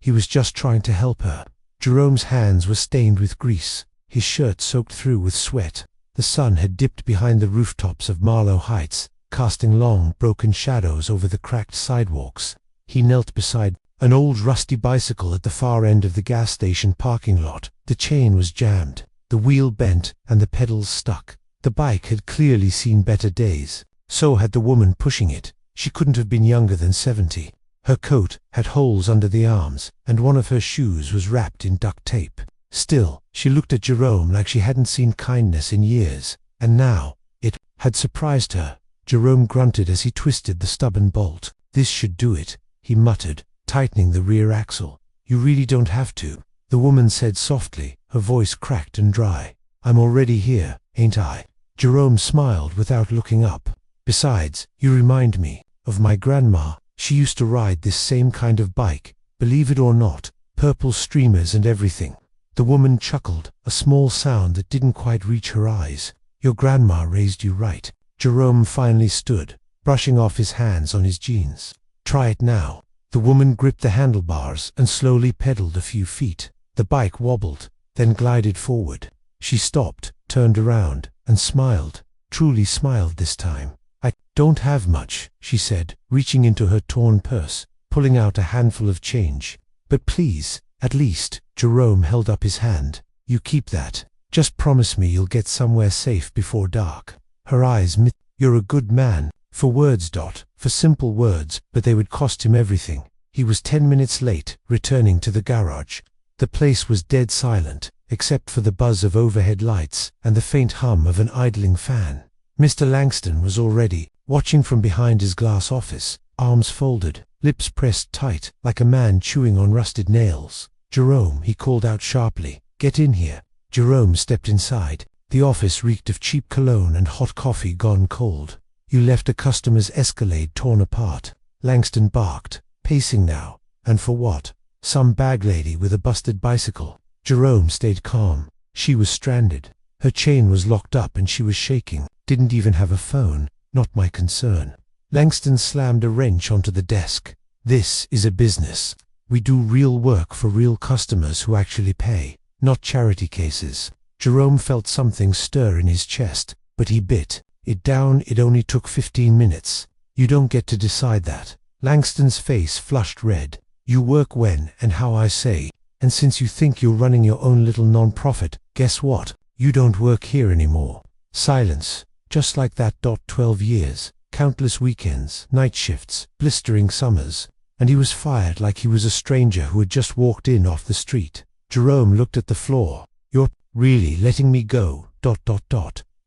He was just trying to help her. Jerome's hands were stained with grease, his shirt soaked through with sweat. The sun had dipped behind the rooftops of Marlow Heights, casting long, broken shadows over the cracked sidewalks. He knelt beside an old rusty bicycle at the far end of the gas station parking lot. The chain was jammed, the wheel bent, and the pedals stuck. The bike had clearly seen better days. So had the woman pushing it. She couldn't have been younger than 70. Her coat had holes under the arms, and one of her shoes was wrapped in duct tape. Still, she looked at Jerome like she hadn't seen kindness in years, and now, it had surprised her. Jerome grunted as he twisted the stubborn bolt. "This should do it," he muttered, tightening the rear axle. "You really don't have to," the woman said softly, her voice cracked and dry. "I'm already here, ain't I?" Jerome smiled without looking up. "Besides, you remind me of my grandma. She used to ride this same kind of bike, believe it or not, purple streamers and everything." The woman chuckled, a small sound that didn't quite reach her eyes. "Your grandma raised you right." Jerome finally stood, brushing off his hands on his jeans. "Try it now." The woman gripped the handlebars and slowly pedaled a few feet. The bike wobbled, then glided forward. She stopped, turned around, and smiled, truly smiled this time. "I don't have much," she said, reaching into her torn purse, pulling out a handful of change. "But please, at least," Jerome held up his hand, "you keep that. Just promise me you'll get somewhere safe before dark." Her eyes met. "You're a good man." For words, for simple words, but they would cost him everything. He was 10 minutes late, returning to the garage. The place was dead silent, except for the buzz of overhead lights and the faint hum of an idling fan. Mr. Langston was already watching from behind his glass office, arms folded, lips pressed tight, like a man chewing on rusted nails. "Jerome," he called out sharply, "get in here." Jerome stepped inside. The office reeked of cheap cologne and hot coffee gone cold. "You left a customer's Escalade torn apart," Langston barked, pacing now. "And for what? Some bag lady with a busted bicycle." Jerome stayed calm. She was stranded. Her chain was locked up and she was shaking. "Didn't even have a phone. Not my concern." Langston slammed a wrench onto the desk. "This is a business. We do real work for real customers who actually pay, not charity cases." Jerome felt something stir in his chest, but he bit it down. "It only took 15 minutes. You don't get to decide that." Langston's face flushed red. "You work when and how I say, and since you think you're running your own little non-profit, guess what? You don't work here anymore." Silence. Just like that. 12 years, countless weekends, night shifts, blistering summers, and he was fired like he was a stranger who had just walked in off the street. Jerome looked at the floor. "You're really letting me go, ...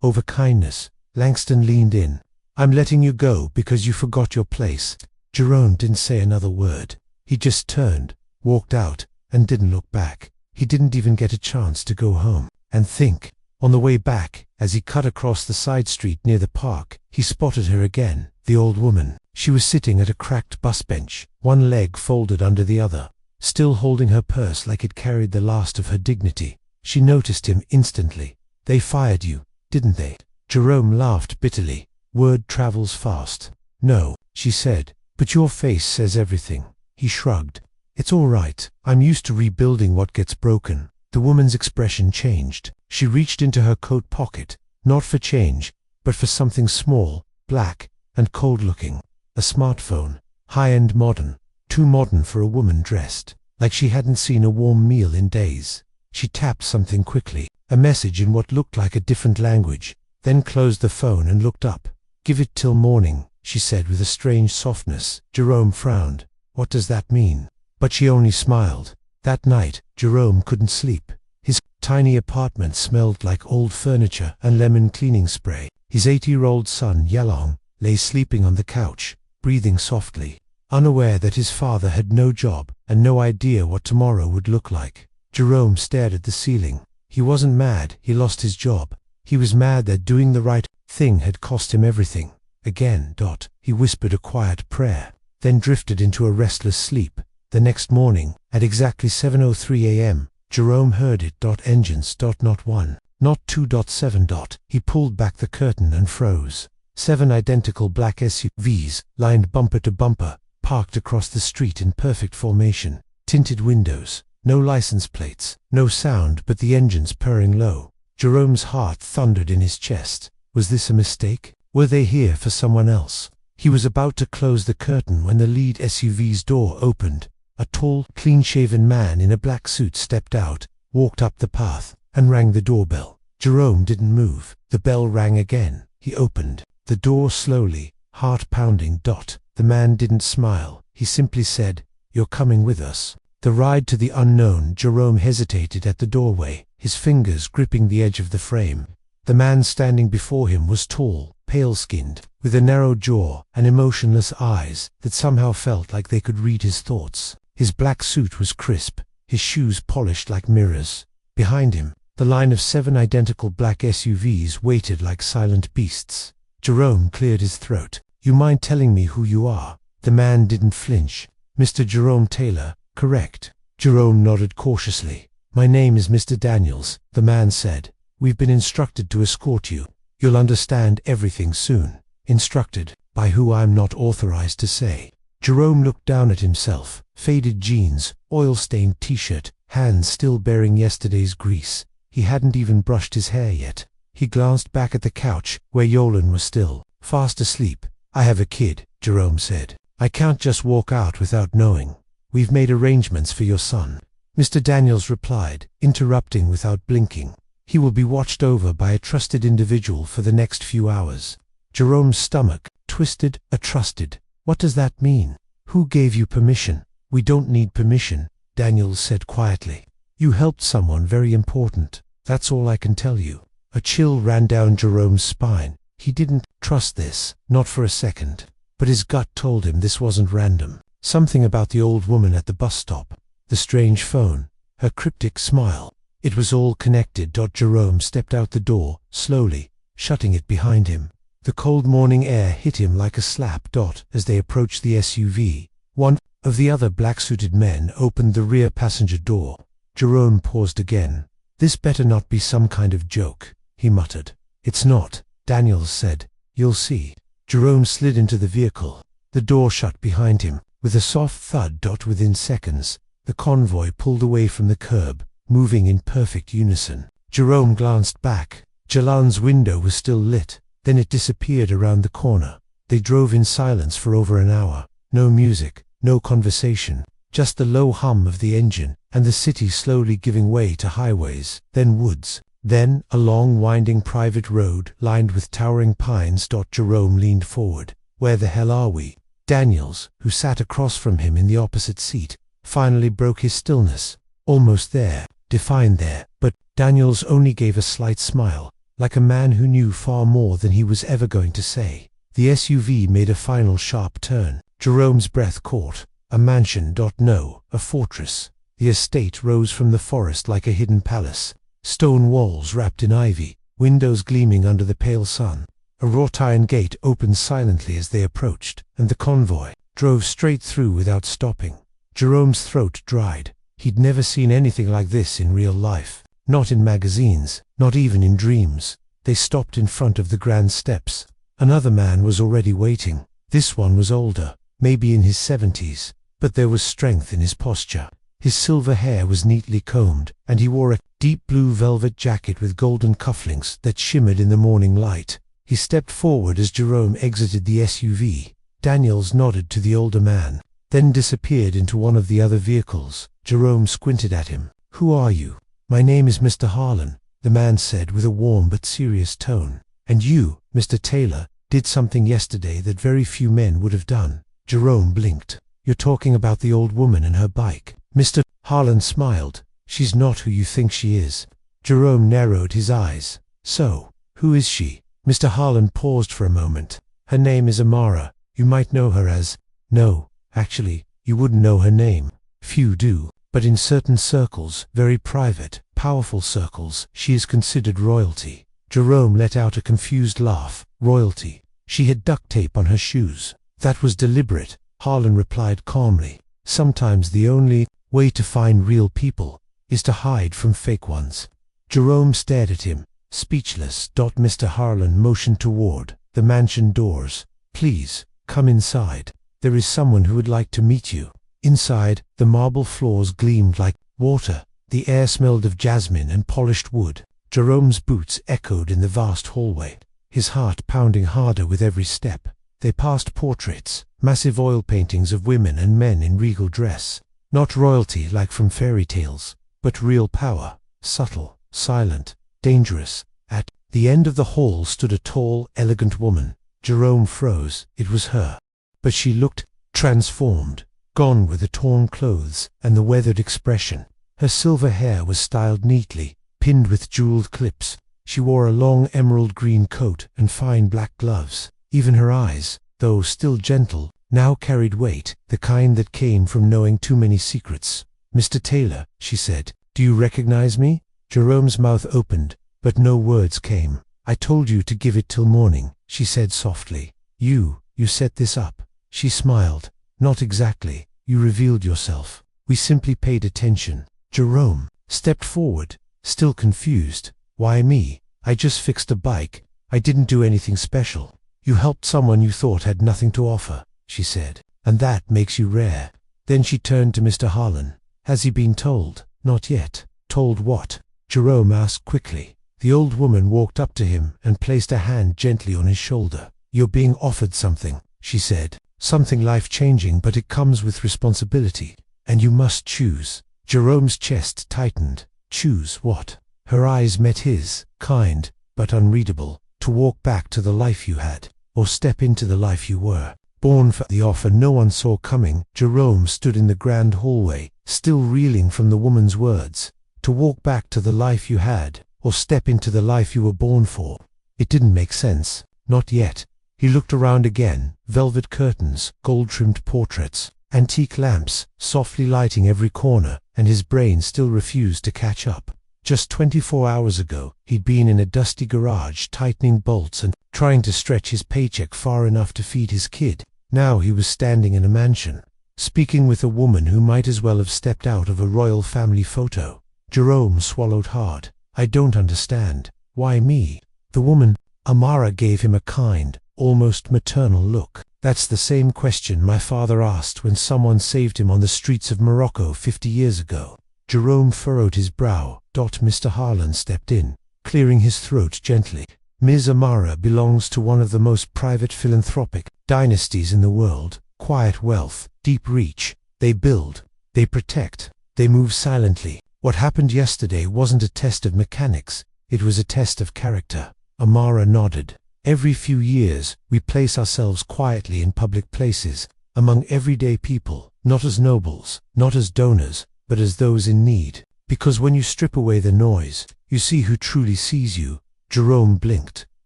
over kindness." Langston leaned in. "I'm letting you go because you forgot your place." Jerome didn't say another word. He just turned, walked out, and didn't look back. He didn't even get a chance to go home and think. On the way back, as he cut across the side street near the park, he spotted her again, the old woman. She was sitting at a cracked bus bench, one leg folded under the other, still holding her purse like it carried the last of her dignity. She noticed him instantly. "They fired you, didn't they?" Jerome laughed bitterly. "Word travels fast." "No," she said, "but your face says everything." He shrugged. "It's all right. I'm used to rebuilding what gets broken." The woman's expression changed. She reached into her coat pocket, not for change, but for something small, black, and cold-looking. A smartphone, high-end modern, too modern for a woman dressed like she hadn't seen a warm meal in days. She tapped something quickly, a message in what looked like a different language, then closed the phone and looked up. "Give it till morning," she said with a strange softness. Jerome frowned. "What does that mean?" But she only smiled. That night, Jerome couldn't sleep. His tiny apartment smelled like old furniture and lemon cleaning spray. His 8-year-old son, Yalong, lay sleeping on the couch, breathing softly, unaware that his father had no job and no idea what tomorrow would look like. Jerome stared at the ceiling. He wasn't mad he lost his job. He was mad that doing the right thing had cost him everything. Again, he whispered a quiet prayer, then drifted into a restless sleep. The next morning, at exactly 7:03 a.m., Jerome heard it. Engines. Not 1, not 2.7. He pulled back the curtain and froze. 7 identical black SUVs, lined bumper to bumper, parked across the street in perfect formation. Tinted windows, no license plates, no sound but the engines purring low. Jerome's heart thundered in his chest. Was this a mistake? Were they here for someone else? He was about to close the curtain when the lead SUV's door opened. A tall, clean-shaven man in a black suit stepped out, walked up the path, and rang the doorbell. Jerome didn't move. The bell rang again. He opened the door slowly, heart pounding. The man didn't smile. He simply said, "You're coming with us." The ride to the unknown. Jerome hesitated at the doorway, his fingers gripping the edge of the frame. The man standing before him was tall, pale-skinned, with a narrow jaw and emotionless eyes that somehow felt like they could read his thoughts. His black suit was crisp, his shoes polished like mirrors. Behind him, the line of 7 identical black SUVs waited like silent beasts. Jerome cleared his throat. "You mind telling me who you are?" The man didn't flinch. "Mr. Jerome Taylor, correct?" Jerome nodded cautiously. "My name is Mr. Daniels," the man said. "We've been instructed to escort you. You'll understand everything soon." Instructed? By who I'm not authorized to say. Jerome looked down at himself. Faded jeans, oil-stained t-shirt, hands still bearing yesterday's grease. He hadn't even brushed his hair yet. He glanced back at the couch, where Yolan was still, fast asleep. "I have a kid," Jerome said. "I can't just walk out without knowing. We've made arrangements for your son." Mr. Daniels replied, interrupting without blinking. "He will be watched over by a trusted individual for the next few hours." Jerome's stomach twisted. "A trusted? What does that mean? Who gave you permission?" "We don't need permission," Daniels said quietly. "You helped someone very important. That's all I can tell you." A chill ran down Jerome's spine. He didn't trust this, not for a second. But his gut told him this wasn't random. Something about the old woman at the bus stop, the strange phone, her cryptic smile. It was all connected. Jerome stepped out the door, slowly, shutting it behind him. The cold morning air hit him like a slap. As they approached the SUV, one of the other black-suited men opened the rear passenger door. Jerome paused again. "This better not be some kind of joke," he muttered. "It's not," Daniels said. "You'll see." Jerome slid into the vehicle. The door shut behind him. With a soft thud. Within seconds, the convoy pulled away from the curb, moving in perfect unison. Jerome glanced back. Jalan's window was still lit. Then it disappeared around the corner. They drove in silence for over an hour. No music, no conversation, just the low hum of the engine, and the city slowly giving way to highways, then woods, then a long winding private road lined with towering pines. Jerome leaned forward. "Where the hell are we?" Daniels, who sat across from him in the opposite seat, finally broke his stillness. "Almost there, defined there." But Daniels only gave a slight smile, like a man who knew far more than he was ever going to say. The SUV made a final sharp turn. Jerome's breath caught. A mansion. No, a fortress. The estate rose from the forest like a hidden palace. Stone walls wrapped in ivy, windows gleaming under the pale sun. A wrought iron gate opened silently as they approached, and the convoy drove straight through without stopping. Jerome's throat dried. He'd never seen anything like this in real life. Not in magazines, not even in dreams. They stopped in front of the grand steps. Another man was already waiting. This one was older, maybe in his 70s, but there was strength in his posture. His silver hair was neatly combed, and he wore a deep blue velvet jacket with golden cufflinks that shimmered in the morning light. He stepped forward as Jerome exited the SUV. Daniels nodded to the older man, then disappeared into one of the other vehicles. Jerome squinted at him. "Who are you?" "My name is Mr. Harlan," the man said with a warm but serious tone. "And you, Mr. Taylor, did something yesterday that very few men would have done." Jerome blinked. "You're talking about the old woman and her bike." Mr. Harlan smiled. "She's not who you think she is." Jerome narrowed his eyes. "So, who is she?" Mr. Harlan paused for a moment. "Her name is Amara. You might know her as—" "No, actually, you wouldn't know her name. Few do. But in certain circles, very private, powerful circles, she is considered royalty." Jerome let out a confused laugh. "Royalty?" "She had duct tape on her shoes." "That was deliberate," Harlan replied calmly. "Sometimes the only way to find real people is to hide from fake ones." Jerome stared at him, speechless. Mr. Harlan motioned toward the mansion doors. "Please, come inside. There is someone who would like to meet you." Inside, the marble floors gleamed like water. The air smelled of jasmine and polished wood. Jerome's boots echoed in the vast hallway, his heart pounding harder with every step. They passed portraits, massive oil paintings of women and men in regal dress. Not royalty like from fairy tales, but real power, subtle, silent, dangerous. At the end of the hall stood a tall, elegant woman. Jerome froze. It was her. But she looked transformed, gone were the torn clothes and the weathered expression. Her silver hair was styled neatly, pinned with jeweled clips. She wore a long emerald green coat and fine black gloves. Even her eyes, though still gentle, now carried weight, the kind that came from knowing too many secrets. "Mr. Taylor," she said, "do you recognize me?" Jerome's mouth opened, but no words came. "I told you to give it till morning," she said softly. You set this up." She smiled. "Not exactly. You revealed yourself. We simply paid attention." Jerome stepped forward, still confused. "Why me? I just fixed a bike. I didn't do anything special." "You helped someone you thought had nothing to offer," she said, "and that makes you rare." Then she turned to Mr. Harlan. "Has he been told?" "Not yet." "Told what?" Jerome asked quickly. The old woman walked up to him and placed a hand gently on his shoulder. "You're being offered something," she said. "Something life-changing, but it comes with responsibility. And you must choose." Jerome's chest tightened. Choose what? Her eyes met his, kind, but unreadable. "To walk back to the life you had, or step into the life you were." Born for the offer no one saw coming, Jerome stood in the grand hallway, still reeling from the woman's words. To walk back to the life you had, or step into the life you were born for. It didn't make sense. Not yet. He looked around again. Velvet curtains, gold-trimmed portraits, antique lamps, softly lighting every corner, and his brain still refused to catch up. Just 24 hours ago, he'd been in a dusty garage tightening bolts and trying to stretch his paycheck far enough to feed his kid. Now he was standing in a mansion, speaking with a woman who might as well have stepped out of a royal family photo. Jerome swallowed hard. "I don't understand. Why me?" The woman, Amara, gave him a kind, almost maternal look. "That's the same question my father asked when someone saved him on the streets of Morocco 50 years ago." Jerome furrowed his brow. Mr. Harlan stepped in, clearing his throat gently. "Ms. Amara belongs to one of the most private philanthropic dynasties in the world. Quiet wealth, deep reach. They build, they protect, they move silently. What happened yesterday wasn't a test of mechanics, it was a test of character." Amara nodded. "Every few years, we place ourselves quietly in public places, among everyday people, not as nobles, not as donors, but as those in need. Because when you strip away the noise, you see who truly sees you." Jerome blinked.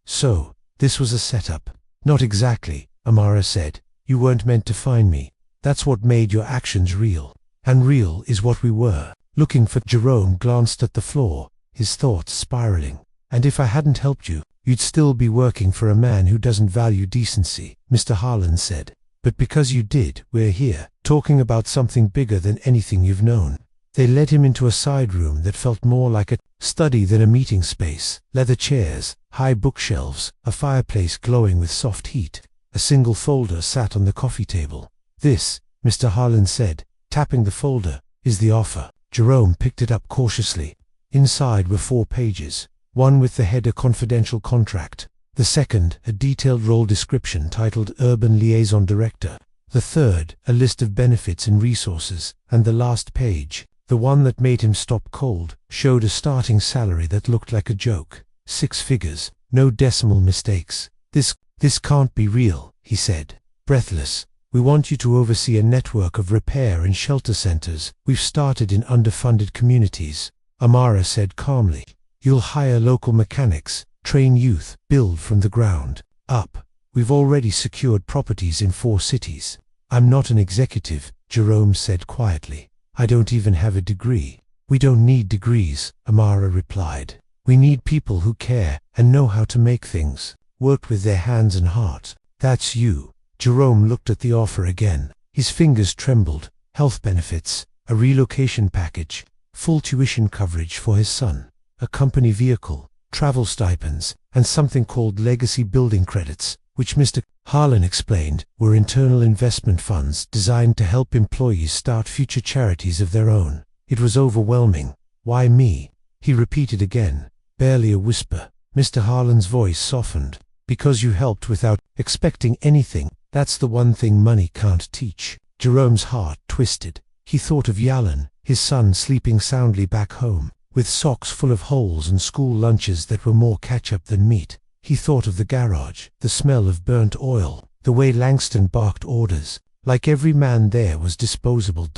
"So, this was a setup?" "Not exactly," Amara said. "You weren't meant to find me. That's what made your actions real. And real is what we were." Looking for Jerome glanced at the floor, his thoughts spiraling. "And if I hadn't helped you, you'd still be working for a man who doesn't value decency," Mr. Harlan said. "But because you did, we're here, talking about something bigger than anything you've known." They led him into a side room that felt more like a study than a meeting space. Leather chairs, high bookshelves, a fireplace glowing with soft heat. A single folder sat on the coffee table. "This," Mr. Harlan said, tapping the folder, "is the offer." Jerome picked it up cautiously. Inside were 4 pages. One with the header "Confidential Contract." The second, a detailed role description titled Urban Liaison Director. The third, a list of benefits and resources. And the last page, the one that made him stop cold, showed a starting salary that looked like a joke. 6 figures, no decimal mistakes. This can't be real," he said, breathless. "We want you to oversee a network of repair and shelter centers we've started in underfunded communities," Amara said calmly. "You'll hire local mechanics, train youth, build from the ground up. We've already secured properties in 4 cities." "I'm not an executive," Jerome said quietly. "I don't even have a degree." "We don't need degrees," Amara replied. "We need people who care and know how to make things work with their hands and heart. That's you." Jerome looked at the offer again. His fingers trembled. Health benefits, a relocation package, full tuition coverage for his son, a company vehicle, travel stipends, and something called legacy building credits. which Mr. Harlan explained were internal investment funds designed to help employees start future charities of their own. It was overwhelming. "Why me?" he repeated again, barely a whisper. Mr. Harlan's voice softened. "Because you helped without expecting anything. That's the one thing money can't teach." Jerome's heart twisted. He thought of Yalan, his son sleeping soundly back home, with socks full of holes and school lunches that were more ketchup than meat. He thought of the garage, the smell of burnt oil, the way Langston barked orders, like every man there was disposable.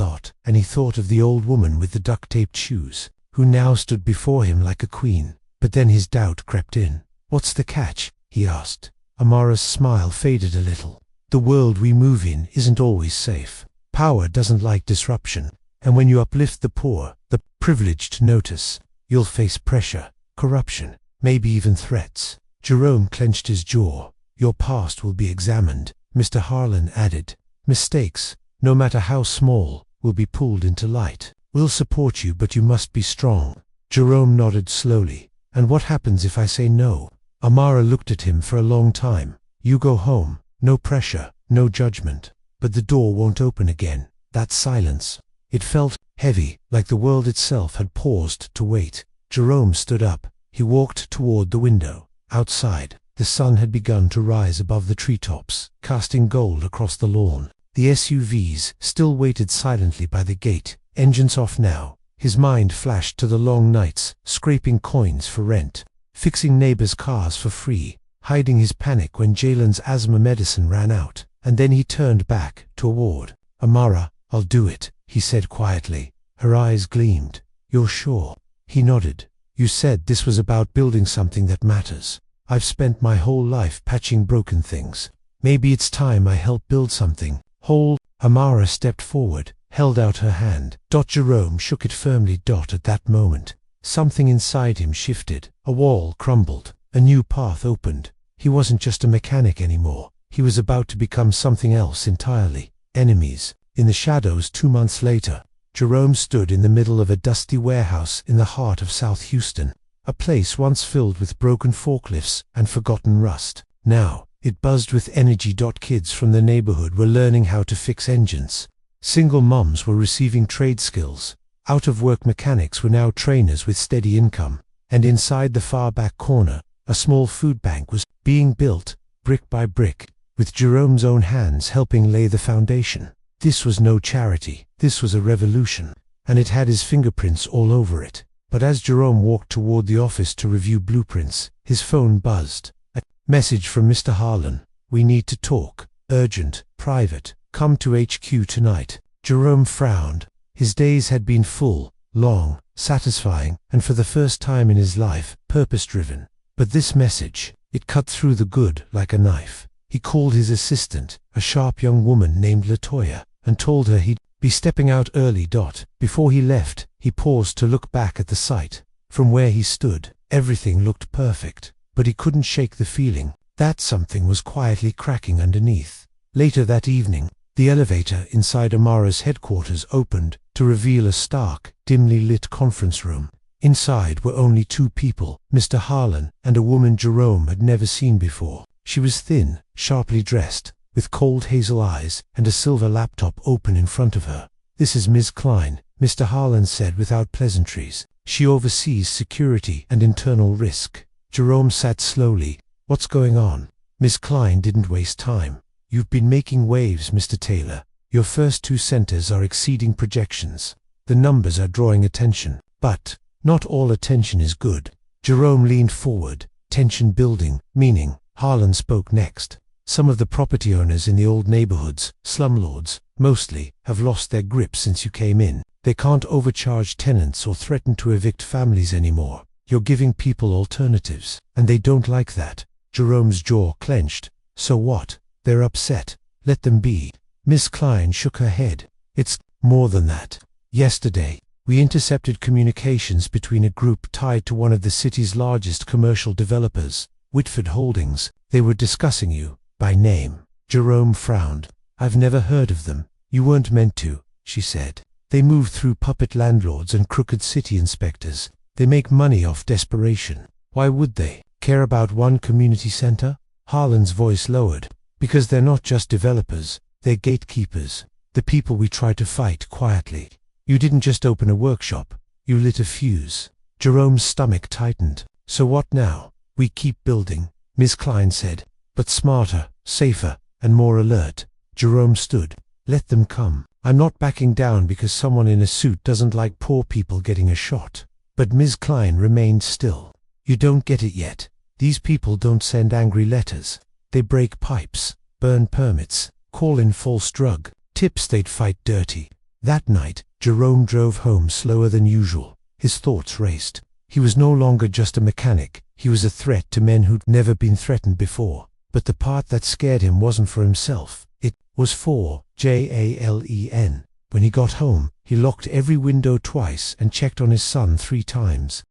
And he thought of the old woman with the duct-taped shoes, who now stood before him like a queen. But then his doubt crept in. "What's the catch?" he asked. Amara's smile faded a little. "The world we move in isn't always safe. Power doesn't like disruption. And when you uplift the poor, the privileged notice, you'll face pressure, corruption, maybe even threats." Jerome clenched his jaw. "Your past will be examined," Mr. Harlan added. "Mistakes, no matter how small, will be pulled into light. We'll support you, but you must be strong." Jerome nodded slowly. "And what happens if I say no?" Amara looked at him for a long time. "You go home, no pressure, no judgment. But the door won't open again." That silence. It felt heavy, like the world itself had paused to wait. Jerome stood up. He walked toward the window. Outside, the sun had begun to rise above the treetops, casting gold across the lawn. The SUVs still waited silently by the gate, engines off now. His mind flashed to the long nights, scraping coins for rent, fixing neighbors' cars for free, hiding his panic when Jalen's asthma medicine ran out. And then he turned back toward Amara. "I'll do it," he said quietly. Her eyes gleamed. "You're sure?" He nodded. "You said this was about building something that matters. I've spent my whole life patching broken things. Maybe it's time I help build something whole." Amara stepped forward, held out her hand. Jerome shook it firmly. At that moment, something inside him shifted. A wall crumbled. A new path opened. He wasn't just a mechanic anymore. He was about to become something else entirely. Enemies. In the shadows 2 months later, Jerome stood in the middle of a dusty warehouse in the heart of South Houston, a place once filled with broken forklifts and forgotten rust. Now, it buzzed with energy. Kids from the neighborhood were learning how to fix engines. Single moms were receiving trade skills. Out-of-work mechanics were now trainers with steady income. And inside the far back corner, a small food bank was being built, brick by brick, with Jerome's own hands helping lay the foundation. This was no charity. This was a revolution. And it had his fingerprints all over it. But as Jerome walked toward the office to review blueprints, his phone buzzed. A message from Mr. Harlan. "We need to talk. Urgent. Private. Come to HQ tonight." Jerome frowned. His days had been full, long, satisfying, and for the first time in his life, purpose-driven. But this message, it cut through the good like a knife. He called his assistant, a sharp young woman named Latoya, and told her he'd be stepping out early. Before he left, he paused to look back at the site. From where he stood, everything looked perfect, but he couldn't shake the feeling that something was quietly cracking underneath. Later that evening, the elevator inside Amara's headquarters opened to reveal a stark, dimly lit conference room. Inside were only 2 people, Mr. Harlan and a woman Jerome had never seen before. She was thin, sharply dressed, with cold hazel eyes and a silver laptop open in front of her. "This is Ms. Klein," Mr. Harlan said without pleasantries. "She oversees security and internal risk." Jerome sat slowly. "What's going on?" Ms. Klein didn't waste time. "You've been making waves, Mr. Taylor. Your first 2 centers are exceeding projections. The numbers are drawing attention. But not all attention is good." Jerome leaned forward, tension building, meaning. Harlan spoke next. "Some of the property owners in the old neighborhoods, slumlords, mostly, have lost their grip since you came in. They can't overcharge tenants or threaten to evict families anymore. You're giving people alternatives, and they don't like that." Jerome's jaw clenched. "So what? They're upset. Let them be." Miss Klein shook her head. "It's more than that. Yesterday, we intercepted communications between a group tied to one of the city's largest commercial developers, Whitford Holdings. They were discussing you, by name." Jerome frowned. "I've never heard of them." "You weren't meant to," she said. "They move through puppet landlords and crooked city inspectors. They make money off desperation. Why would they care about one community center?" Harlan's voice lowered. Because they're not just developers, they're gatekeepers. The people we try to fight quietly. You didn't just open a workshop, you lit a fuse. Jerome's stomach tightened. So what now? We keep building, Ms. Klein said. But smarter, safer, and more alert. Jerome stood. Let them come. I'm not backing down because someone in a suit doesn't like poor people getting a shot. But Ms. Klein remained still. You don't get it yet. These people don't send angry letters. They break pipes, burn permits, call in false drug tips. They'd fight dirty. That night, Jerome drove home slower than usual. His thoughts raced. He was no longer just a mechanic. He was a threat to men who'd never been threatened before. But the part that scared him wasn't for himself. It was for Jalen. When he got home, he locked every window twice and checked on his son 3 times.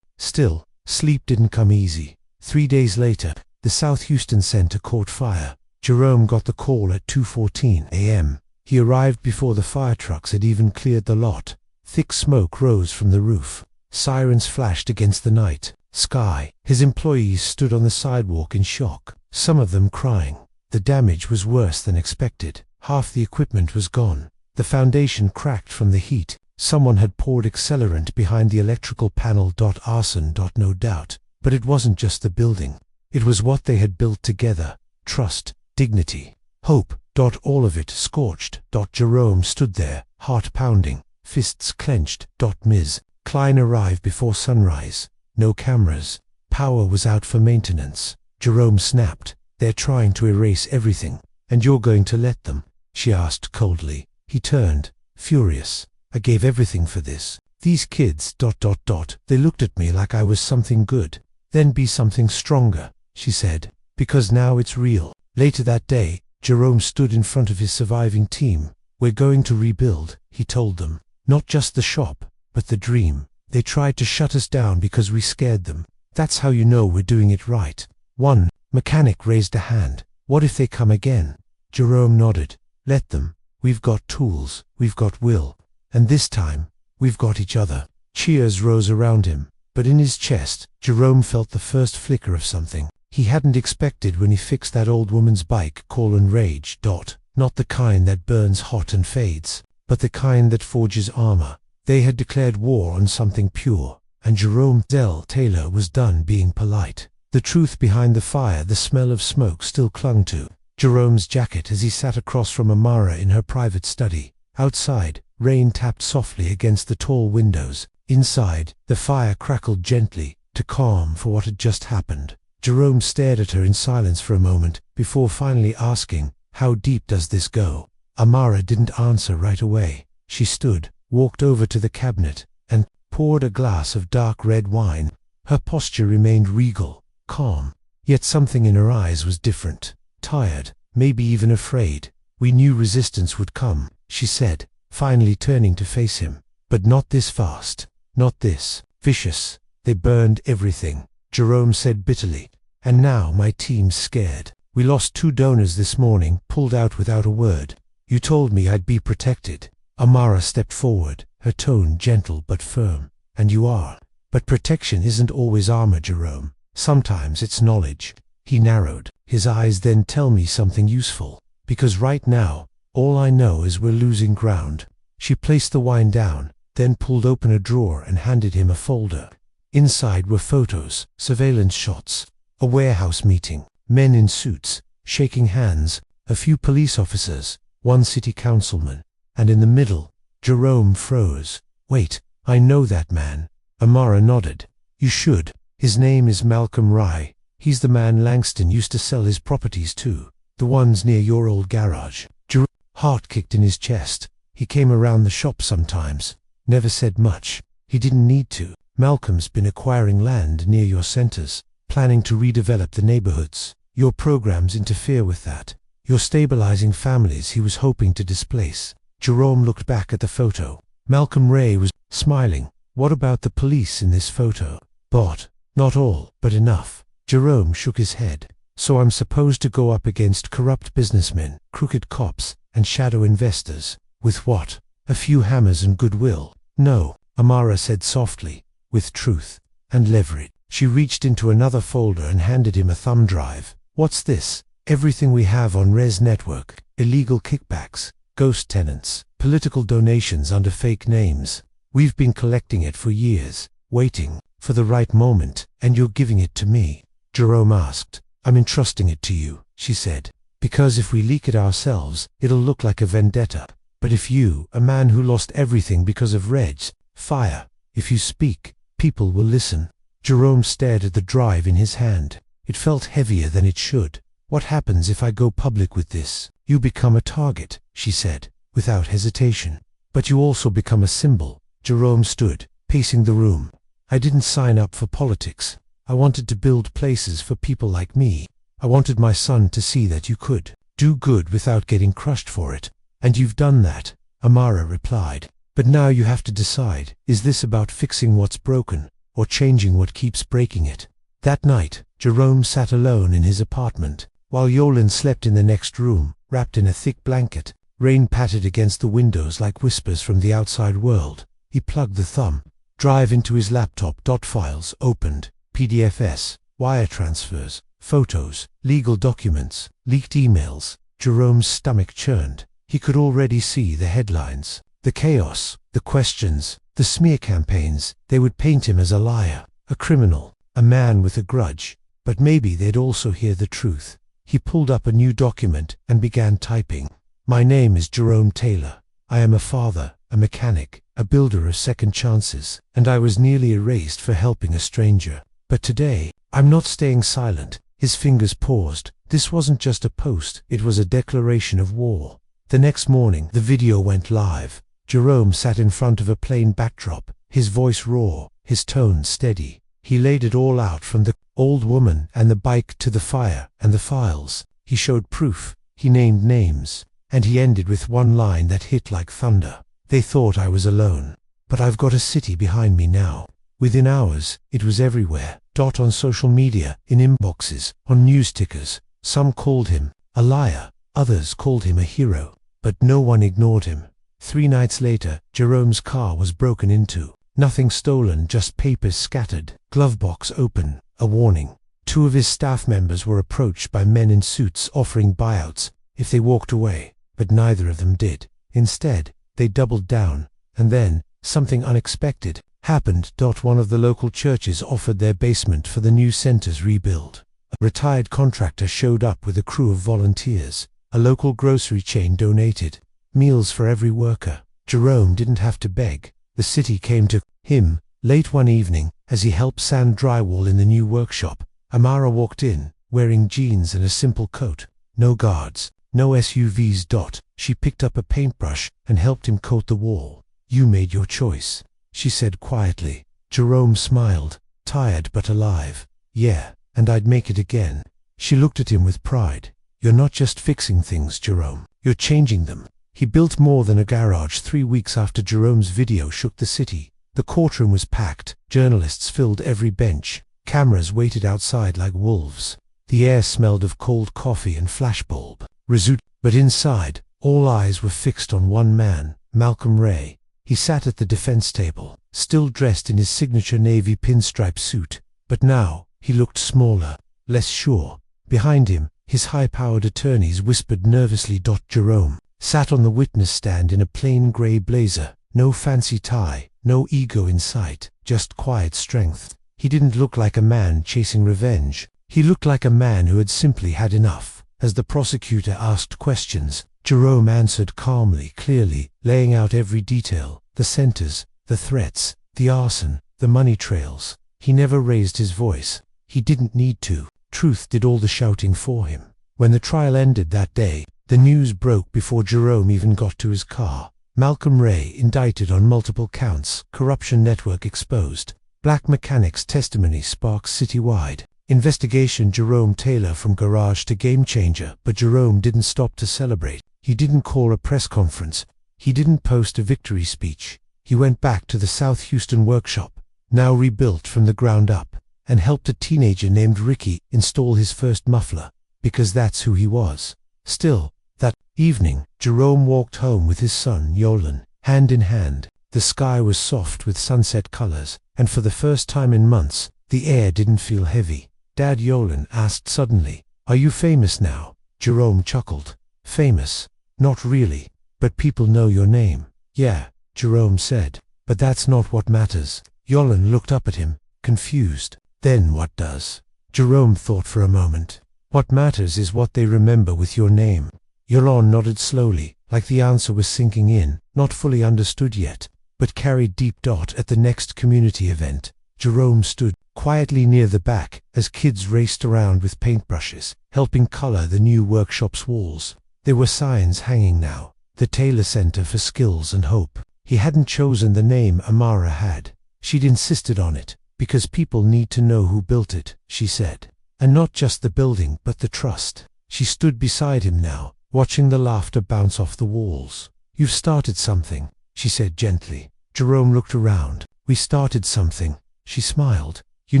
Still, sleep didn't come easy. 3 days later, the South Houston Center caught fire. Jerome got the call at 2:14 a.m. He arrived before the fire trucks had even cleared the lot. Thick smoke rose from the roof. Sirens flashed against the night sky. His employees stood on the sidewalk in shock, some of them crying. The damage was worse than expected. Half the equipment was gone. The foundation cracked from the heat. Someone had poured accelerant behind the electrical panel. Arson. No doubt. But it wasn't just the building. It was what they had built together. Trust, dignity, hope. All of it scorched. Jerome stood there, heart pounding, fists clenched. Ms. Klein arrived before sunrise. No cameras. Power was out for maintenance. Jerome snapped. They're trying to erase everything. And you're going to let them? She asked coldly. He turned, furious. I gave everything for this. These kids. They looked at me like I was something good. Then be something stronger, she said. Because now it's real. Later that day, Jerome stood in front of his surviving team. We're going to rebuild, he told them. Not just the shop, but the dream. They tried to shut us down because we scared them. That's how you know we're doing it right. One mechanic raised a hand. What if they come again? Jerome nodded. Let them. We've got tools, we've got will. And this time, we've got each other. Cheers rose around him. But in his chest, Jerome felt the first flicker of something he hadn't expected when he fixed that old woman's bike. Rage. Not the kind that burns hot and fades, but the kind that forges armor. They had declared war on something pure, and Jerome Taylor was done being polite. The truth behind the fire, the smell of smoke still clung to Jerome's jacket as he sat across from Amara in her private study. Outside, rain tapped softly against the tall windows. Inside, the fire crackled gently, to calm for what had just happened. Jerome stared at her in silence for a moment, before finally asking, how deep does this go? Amara didn't answer right away. She stood, walked over to the cabinet, and poured a glass of dark red wine. Her posture remained regal, calm, yet something in her eyes was different. Tired, maybe even afraid. We knew resistance would come, she said, finally turning to face him. But not this fast. Not this vicious. They burned everything, Jerome said bitterly. And now my team's scared. We lost 2 donors this morning, pulled out without a word. You told me I'd be protected. Amara stepped forward, her tone gentle but firm. And you are. But protection isn't always armor, Jerome. Sometimes it's knowledge. He narrowed his eyes. Then tell me something useful. Because right now, all I know is we're losing ground. She placed the wine down, then pulled open a drawer and handed him a folder. Inside were photos, surveillance shots, a warehouse meeting, men in suits, shaking hands, a few police officers, 1 city councilman. And in the middle, Jerome froze. Wait, I know that man. Amara nodded. You should. His name is Malcolm Rye. He's the man Langston used to sell his properties to. The ones near your old garage. Jerome's heart kicked in his chest. He came around the shop sometimes. Never said much. He didn't need to. Malcolm's been acquiring land near your centers, planning to redevelop the neighborhoods. Your programs interfere with that. You're stabilizing families he was hoping to displace. Jerome looked back at the photo. Malcolm Ray was smiling. What about the police in this photo? But not all, but enough. Jerome shook his head. So I'm supposed to go up against corrupt businessmen, crooked cops, and shadow investors. With what? A few hammers and goodwill? No, Amara said softly. With truth and leverage. She reached into another folder and handed him a thumb drive. What's this? Everything we have on Res Network, illegal kickbacks, ghost tenants, political donations under fake names. We've been collecting it for years, waiting for the right moment, and you're giving it to me. Jerome asked. I'm entrusting it to you, she said, because if we leak it ourselves, it'll look like a vendetta. But if you, a man who lost everything because of Reg's fire, if you speak, people will listen. Jerome stared at the drive in his hand. It felt heavier than it should. What happens if I go public with this? You become a target, she said, without hesitation. But you also become a symbol. Jerome stood, pacing the room. I didn't sign up for politics. I wanted to build places for people like me. I wanted my son to see that you could do good without getting crushed for it. And you've done that, Amara replied. But now you have to decide, is this about fixing what's broken, or changing what keeps breaking it? That night, Jerome sat alone in his apartment, while Yolande slept in the next room, wrapped in a thick blanket. Rain pattered against the windows like whispers from the outside world. He plugged the thumb drive into his laptop. Files opened, PDFs, wire transfers, photos, legal documents, leaked emails. Jerome's stomach churned. He could already see the headlines, the chaos, the questions, the smear campaigns. They would paint him as a liar, a criminal, a man with a grudge. But maybe they'd also hear the truth. He pulled up a new document and began typing. My name is Jerome Taylor. I am a father, a mechanic, a builder of second chances, and I was nearly erased for helping a stranger. But today, I'm not staying silent. His fingers paused. This wasn't just a post, it was a declaration of war. The next morning, the video went live. Jerome sat in front of a plain backdrop, his voice raw, his tone steady. He laid it all out, from the old woman and the bike to the fire and the files. He showed proof, he named names, and he ended with one line that hit like thunder. They thought I was alone, but I've got a city behind me now. Within hours, it was everywhere. On social media, in inboxes, on news tickers. Some called him a liar, others called him a hero, but no one ignored him. 3 nights later, Jerome's car was broken into. Nothing stolen, just papers scattered. Glove box open, a warning. 2 of his staff members were approached by men in suits offering buyouts if they walked away, but neither of them did. Instead, they doubled down, and then, something unexpected happened. One of the local churches offered their basement for the new center's rebuild. A retired contractor showed up with a crew of volunteers. A local grocery chain donated meals for every worker. Jerome didn't have to beg. The city came to him. Late one evening, as he helped sand drywall in the new workshop, Amara walked in, wearing jeans and a simple coat. No guards, no SUVs. She picked up a paintbrush and helped him coat the wall. You made your choice, she said quietly. Jerome smiled, tired but alive. Yeah, and I'd make it again. She looked at him with pride. You're not just fixing things, Jerome. You're changing them. He built more than a garage. 3 weeks after Jerome's video shook the city, the courtroom was packed. Journalists filled every bench. Cameras waited outside like wolves. The air smelled of cold coffee and flashbulb residue. But inside, all eyes were fixed on one man, Malcolm Ray. He sat at the defense table, still dressed in his signature navy pinstripe suit. But now, he looked smaller, less sure. Behind him, his high-powered attorneys whispered nervously. Jerome sat on the witness stand in a plain grey blazer, no fancy tie, no ego in sight, just quiet strength. He didn't look like a man chasing revenge. He looked like a man who had simply had enough. As the prosecutor asked questions, Jerome answered calmly, clearly, laying out every detail: the centers, the threats, the arson, the money trails. He never raised his voice. He didn't need to. Truth did all the shouting for him. When the trial ended that day, the news broke before Jerome even got to his car. Malcolm Ray indicted on multiple counts. Corruption network exposed. Black mechanics testimony sparks citywide. Investigation. Jerome Taylor from garage to game changer. But Jerome didn't stop to celebrate. He didn't call a press conference. He didn't post a victory speech. He went back to the South Houston workshop, now rebuilt from the ground up, and helped a teenager named Ricky install his first muffler, because that's who he was. Still, that evening, Jerome walked home with his son, Yolande, hand in hand. The sky was soft with sunset colors, and for the first time in months, the air didn't feel heavy. Dad, Yolande asked suddenly, Are you famous now? Jerome chuckled. Famous? Not really. But people know your name. Yeah, Jerome said. But that's not what matters. Yolan looked up at him, confused. Then what does? Jerome thought for a moment. What matters is what they remember with your name. Yolan nodded slowly, like the answer was sinking in, not fully understood yet, but carried deep. At the next community event, Jerome stood quietly near the back as kids raced around with paintbrushes, helping color the new workshop's walls. There were signs hanging now. The Taylor Center for Skills and Hope. He hadn't chosen the name Amara had. She'd insisted on it, because people need to know who built it, she said. And not just the building, but the trust. She stood beside him now, watching the laughter bounce off the walls. You've started something, she said gently. Jerome looked around. We started something, she smiled. You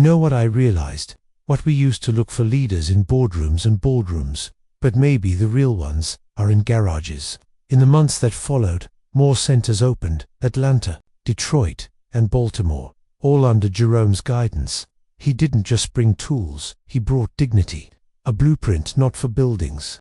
know what I realized? What we used to look for leaders in boardrooms and ballrooms, but maybe the real ones are in garages. In the months that followed, more centers opened, Atlanta, Detroit, and Baltimore, all under Jerome's guidance. He didn't just bring tools, he brought dignity, a blueprint not for buildings,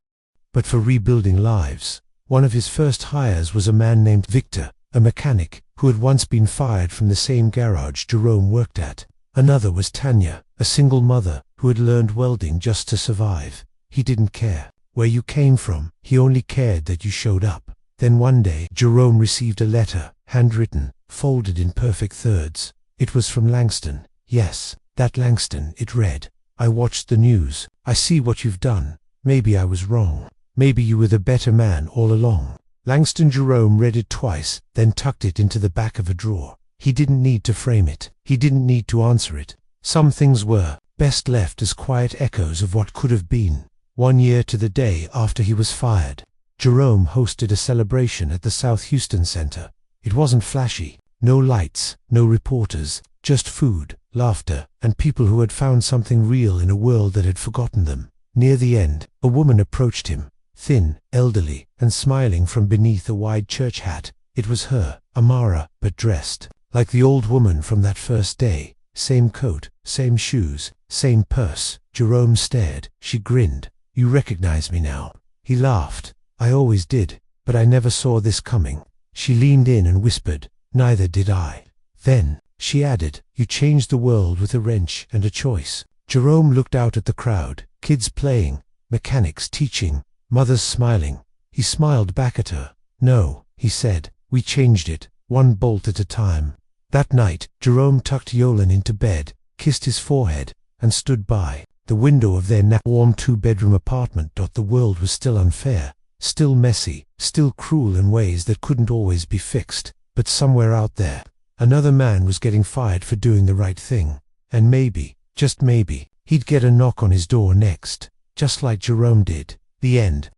but for rebuilding lives. One of his first hires was a man named Victor, a mechanic, who had once been fired from the same garage Jerome worked at. Another was Tanya, a single mother, who had learned welding just to survive. He didn't care where you came from, he only cared that you showed up. Then one day, Jerome received a letter, handwritten, folded in perfect thirds. It was from Langston. Yes, that Langston, it read. I watched the news. I see what you've done. Maybe I was wrong. Maybe you were the better man all along. Langston. Jerome read it twice, then tucked it into the back of a drawer. He didn't need to frame it. He didn't need to answer it. Some things were best left as quiet echoes of what could have been. 1 year to the day after he was fired, Jerome hosted a celebration at the South Houston Center. It wasn't flashy. No lights, no reporters, just food, laughter, and people who had found something real in a world that had forgotten them. Near the end, a woman approached him, thin, elderly, and smiling from beneath a wide church hat. It was her, Amara, but dressed like the old woman from that first day. Same coat, same shoes, same purse. Jerome stared. She grinned. You recognize me now? He laughed. I always did, but I never saw this coming. She leaned in and whispered, neither did I. Then, she added, you changed the world with a wrench and a choice. Jerome looked out at the crowd, kids playing, mechanics teaching, mothers smiling. He smiled back at her. No, he said, we changed it, one bolt at a time. That night, Jerome tucked Yolan into bed, kissed his forehead, and stood by the window of their warm 2-bedroom apartment. The world was still unfair, still messy, still cruel in ways that couldn't always be fixed, but somewhere out there, another man was getting fired for doing the right thing. And maybe, just maybe, he'd get a knock on his door next, just like Jerome did. The end.